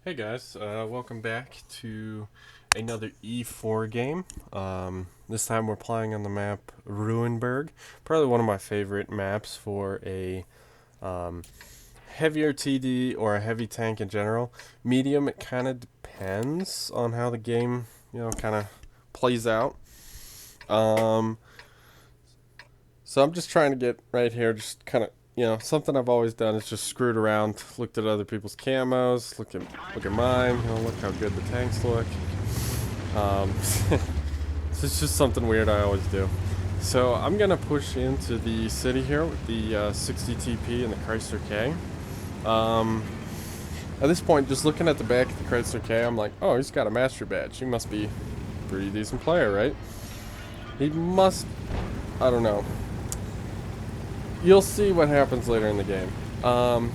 Hey guys, welcome back to another E4 game. This time we're playing on the map Ruinberg. Probably one of my favorite maps for a heavier TD or a heavy tank in general. Medium, it kind of depends on how the game, kind of plays out. So I'm just trying to get right here, just kind of, something I've always done is just screwed around, looked at other people's camos, look at mine, look how good the tanks look. It's just something weird I always do. So I'm gonna push into the city here with the 60 TP and the Chrysler K. At this point, just looking at the back of the Chrysler K, I'm like, oh, he's got a master badge. He must be a pretty decent player, right? He must, I don't know. You'll see what happens later in the game. So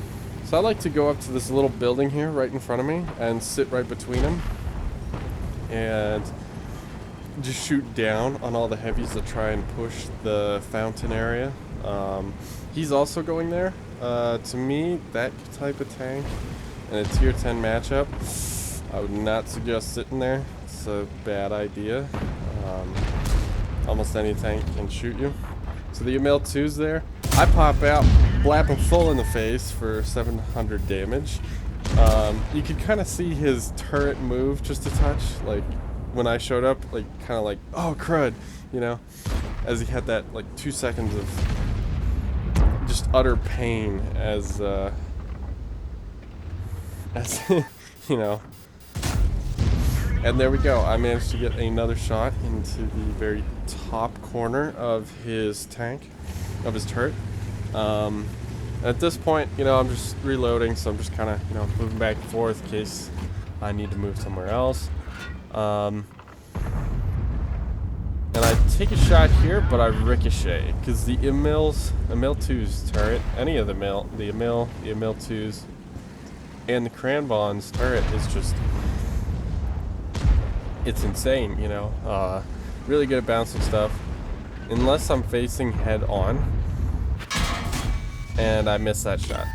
I like to go up to this little building here right in front of me and sit right between them and just shoot down on all the heavies that try and push the fountain area. He's also going there. To me, that type of tank in a tier 10 matchup, I would not suggest sitting there. It's a bad idea. Almost any tank can shoot you. So the ML2's there. I pop out, blap him full in the face for 700 damage. You could kind of see his turret move just a touch, like when I showed up, like kind of like, oh crud, as he had that like 2 seconds of just utter pain as And there we go. I managed to get another shot into the very top corner of his tank, of his turret. At this point, I'm just reloading, so I'm just kind of, moving back and forth in case I need to move somewhere else. And I take a shot here, but I ricochet because the ML2's turret, any of the ML2's, and the Cranbon's turret is just, it's insane, really good at bouncing stuff. Unless I'm facing head on, and I missed that shot.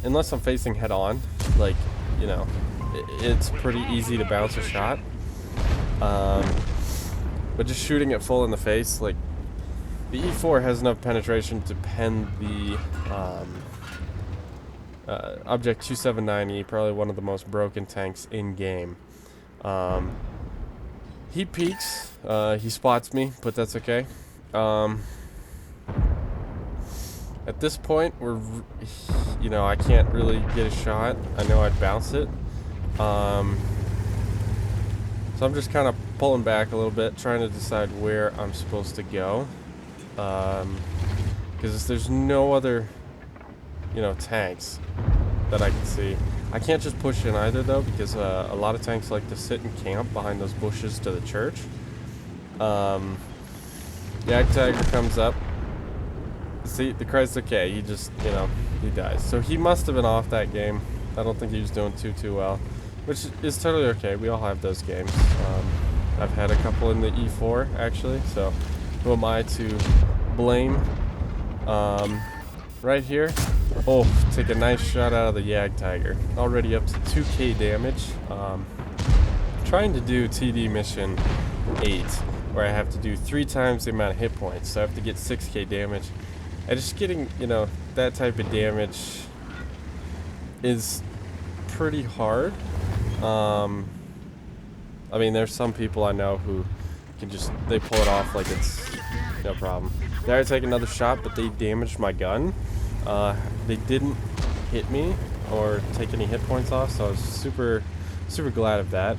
Unless I'm facing head on, like, it's pretty easy to bounce a shot. But just shooting it full in the face, like, the E4 has enough penetration to pen the Object 279E, probably one of the most broken tanks in game. He peeks, he spots me, but that's okay. At this point, I can't really get a shot. I know I'd bounce it. So I'm just kind of pulling back a little bit, trying to decide where I'm supposed to go. Because there's no other, tanks that I can see. I can't just push in either, though, because a lot of tanks like to sit and camp behind those bushes to the church. Yak Tiger comes up. See, the Chrysler K, he just, he dies. So he must have been off that game. I don't think he was doing too well, which is totally okay. We all have those games. I've had a couple in the E4, actually, so who am I to blame? Right here, take a nice shot out of the Yag Tiger. Already up to 2k damage. Trying to do TD mission 8, where I have to do 3 times the amount of hit points, so I have to get 6k damage. And just getting, that type of damage is pretty hard. I mean, there's some people I know who can they pull it off like it's no problem. There I take another shot, but they damaged my gun. They didn't hit me or take any hit points off, so I was super glad of that.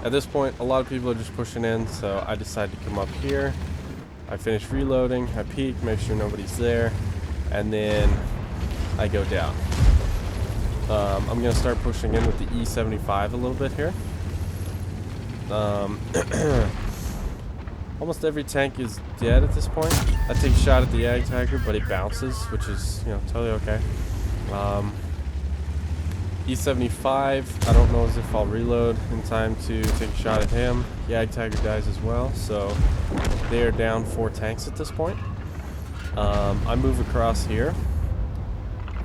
At this point, a lot of people are just pushing in, so I decided to come up here. I finish reloading, I peek, make sure nobody's there, and then I go down. I'm going to start pushing in with the E75 a little bit here. Almost every tank is dead at this point. I take a shot at the Ag Tiger, but it bounces, which is, totally okay. E75, I don't know as if I'll reload in time to take a shot at him. The Ag Tiger dies as well, so they are down 4 tanks at this point. I move across here,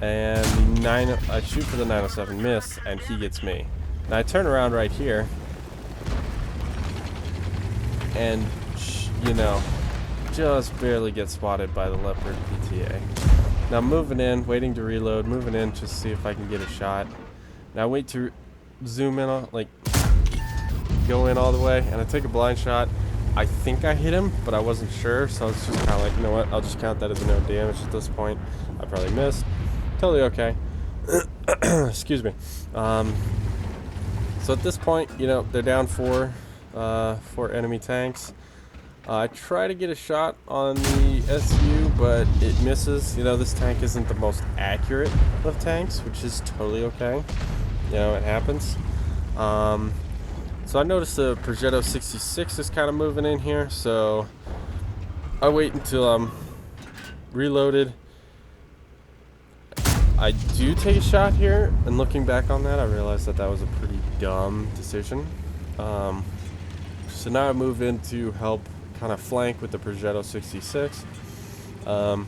and I shoot for the 907, miss, and he gets me. Now I turn around right here, and you know, just barely get spotted by the Leopard PTA. Now I'm moving in, waiting to reload, moving in just to see if I can get a shot. Now I wait to zoom in on, like, go in all the way, and I take a blind shot. I think I hit him, but I wasn't sure, so I was just kind of like, you know what, I'll just count that as no damage at this point. I probably missed. Totally okay. Excuse me. So at this point, you know, they're down four enemy tanks. I try to get a shot on the SU, but it misses. You know, this tank isn't the most accurate of tanks, which is totally okay. You know, it happens. So I noticed the Progetto 66 is kind of moving in here, so I wait until I'm reloaded. I do take a shot here, and looking back on that, I realized that that was a pretty dumb decision. So now I move in to help kind of flank with the Progetto 66. So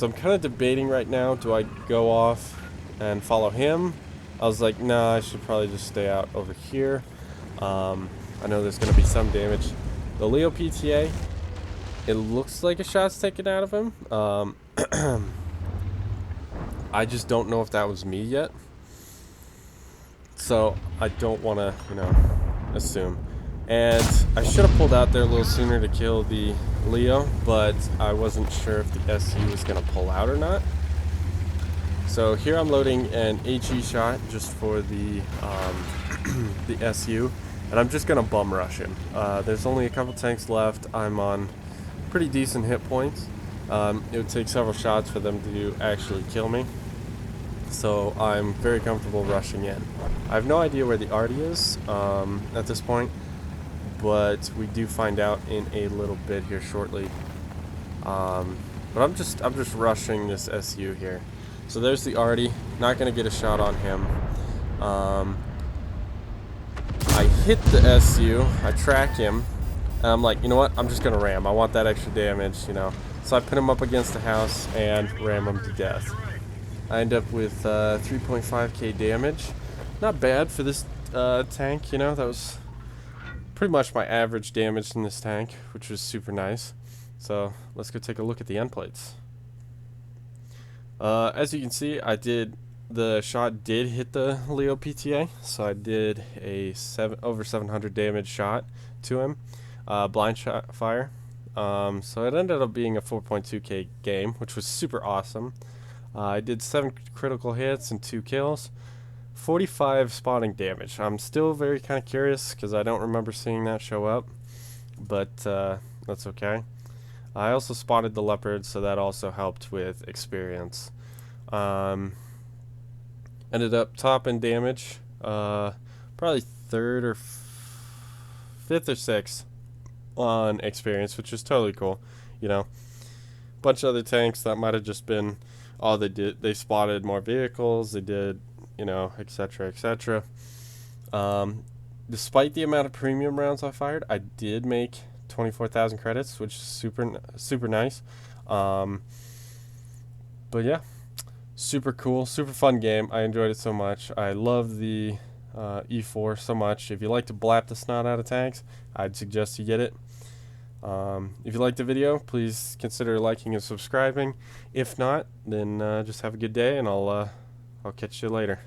I'm kind of debating right now, do I go off and follow him? I was like, nah, I should probably just stay out over here. I know there's going to be some damage. The Leo PTA, it looks like a shot's taken out of him. I just don't know if that was me yet. So I don't want to, you know, assume. And I should have pulled out there a little sooner to kill the Leo, but I wasn't sure if the SU was going to pull out or not. So here I'm loading an HE shot just for the the SU, and I'm just gonna bum rush him. There's only a couple tanks left. I'm on pretty decent hit points. It would take several shots for them to actually kill me, so I'm very comfortable rushing in. I have no idea where the Artie is at this point, but we do find out in a little bit here shortly. But I'm just rushing this SU here. So there's the Artie. Not gonna get a shot on him. I hit the SU. I track him. And I'm like, you know what? I'm just gonna ram. I want that extra damage, you know. So I put him up against the house and ram him to death. I end up with 3.5k damage. Not bad for this tank, you know. That was pretty much my average damage in this tank, which was super nice. So let's go take a look at the end plates. As you can see, the shot did hit the Leo PTA, so I did a over 700 damage shot to him, blind shot fire. So it ended up being a 4.2k game, which was super awesome. I did 7 critical hits and 2 kills, 45 spotting damage. I'm still very kind of curious because I don't remember seeing that show up, but that's okay. I also spotted the Leopard, so that also helped with experience. Ended up top in damage, probably 3rd or 5th or 6th on experience, which is totally cool. You know, bunch of other tanks that might have just been all they did. They spotted more vehicles. They did, you know, etc., etc. Despite the amount of premium rounds I fired, I did make 24,000 credits, which is super nice. But yeah, super cool, super fun game. I enjoyed it so much. I love the E4 so much. If you like to blap the snot out of tanks, I'd suggest you get it. If you liked the video, please consider liking and subscribing. If not, then just have a good day, and I'll catch you later.